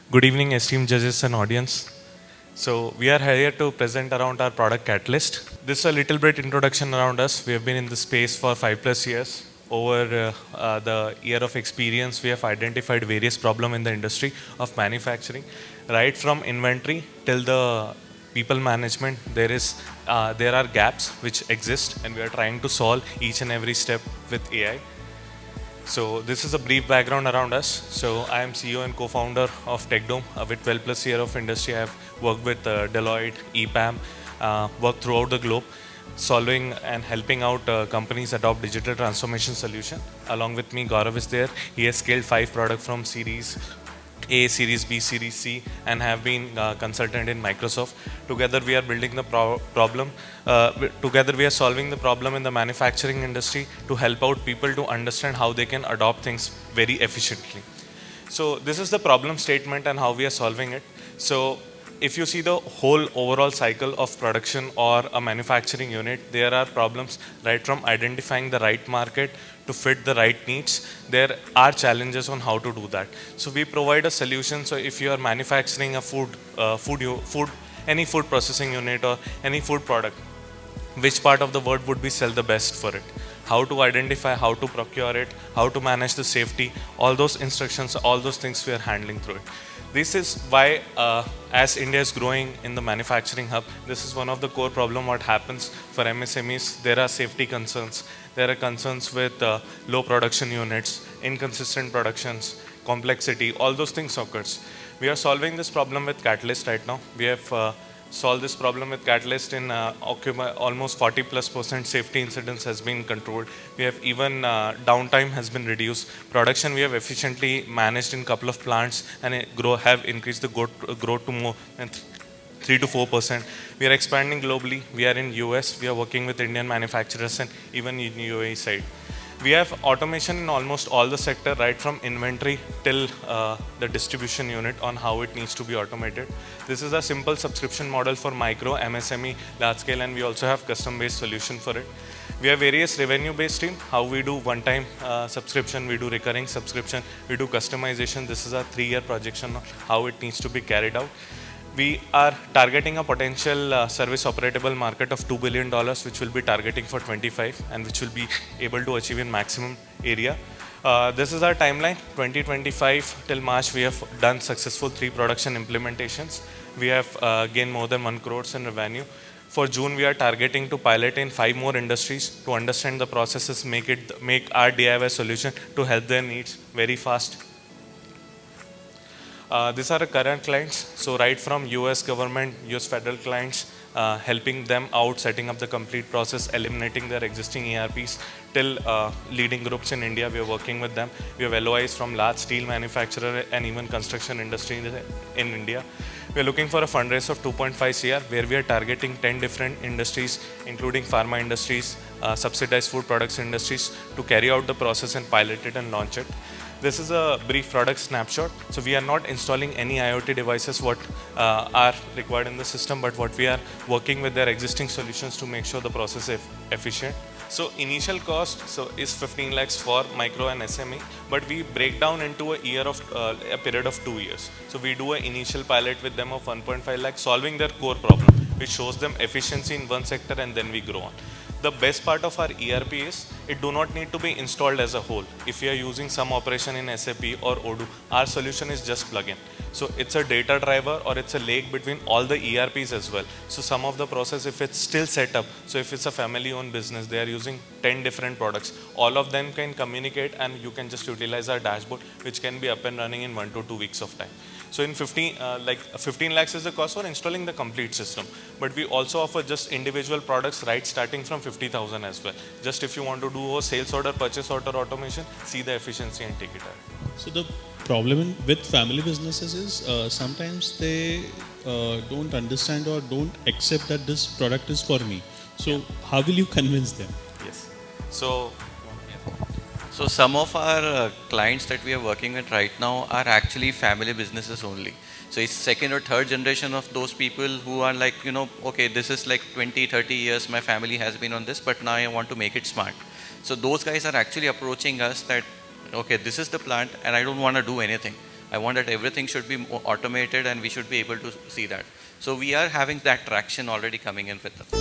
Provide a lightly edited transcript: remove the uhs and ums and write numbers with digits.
Good evening, esteemed judges and audience. So we are here to present around our product Catalyst. This is a little bit introduction around us. We have been in the space for 5+ years. Over the year of experience, we have identified various problems in the industry of manufacturing, right from inventory till the people management. There are gaps which exist, and we are trying to solve each and every step with AI. So this is a brief background around us. So I am CEO and co-founder of Techdome. With 12+ years of industry, I have worked with Deloitte, EPAM, worked throughout the globe, solving and helping out companies adopt digital transformation solution. Along with me, Gaurav is there. He has scaled 5 products from Series A, Series B, Series C, and have been consultant in Microsoft. Together, we are building the problem. Together, we are solving the problem in the manufacturing industry to help out people to understand how they can adopt things very efficiently. So this is the problem statement and how we are solving it. So if you see the whole overall cycle of production or a manufacturing unit, there are problems right from identifying the right market to fit the right needs. There are challenges on how to do that. So we provide a solution. So if you are manufacturing a any food processing unit or any food product, which part of the word would be sell the best for it, how to identify, how to procure it, how to manage the safety, all those instructions, all those things we are handling through it. This is why as India is growing in the manufacturing hub, this is one of the core problem what happens for MSMEs. There are safety concerns, there are concerns with low production units, inconsistent productions, complexity, all those things occurs. We are solving this problem with Catalyst right now. We have solve this problem with Catalyst in almost 40+% safety incidents has been controlled. We have even downtime has been reduced. Production we have efficiently managed in couple of plants and have increased the growth to more than 3 to 4%. We are expanding globally. We are in US. We are working with Indian manufacturers and even in UAE side. We have automation in almost all the sector, right from inventory till the distribution unit on how it needs to be automated. This is a simple subscription model for micro, MSME, large scale, and we also have custom-based solution for it. We have various revenue-based stream, how we do one-time subscription, we do recurring subscription, we do customization. This is a 3-year projection of how it needs to be carried out. We are targeting a potential service operatable market of $2 billion, which will be targeting for 25 and which will be able to achieve in maximum area. This is our timeline, 2025 till March. We have done successful 3 production implementations. We have gained more than 1 crore in revenue. For June, we are targeting to pilot in 5 more industries to understand the processes, make our DIY solution to help their needs very fast. These are the current clients. So right from US government, US federal clients, helping them out, setting up the complete process, eliminating their existing ERPs, till leading groups in India, we are working with them. We have LOIs from large steel manufacturer and even construction industry in India. We are looking for a fundraise of 2.5 CR, where we are targeting 10 different industries, including pharma industries, subsidized food products industries, to carry out the process and pilot it and launch it. This is a brief product snapshot. So we are not installing any IoT devices what are required in the system, but what we are working with their existing solutions to make sure the process is efficient. So initial cost is 15 lakhs for micro and SME, but we break down into a period of 2 years. So we do an initial pilot with them of 1.5 lakhs, solving their core problem, which shows them efficiency in one sector, and then we grow on. The best part of our ERP is it do not need to be installed as a whole. If you are using some operation in SAP or Odoo, our solution is just plug-in. So it's a data driver or it's a lake between all the ERPs as well. So some of the process, if it's still set up, so if it's a family-owned business, they are using 10 different products. All of them can communicate and you can just utilize our dashboard, which can be up and running in 1 to 2 weeks of time. So in 15 lakhs is the cost for installing the complete system. But we also offer just individual products, right, starting from 50,000 as well. Just if you want to do a sales order, purchase order automation, see the efficiency and take it out. So the problem with family businesses is sometimes they don't understand or don't accept that this product is for me. So how will you convince them? Yes. So some of our clients that we are working with right now are actually family businesses only. So it's second or third generation of those people who are like, okay, this is like 20, 30 years, my family has been on this, but now I want to make it smart. So those guys are actually approaching us that, okay, this is the plant and I don't want to do anything. I want that everything should be more automated and we should be able to see that. So we are having that traction already coming in with us.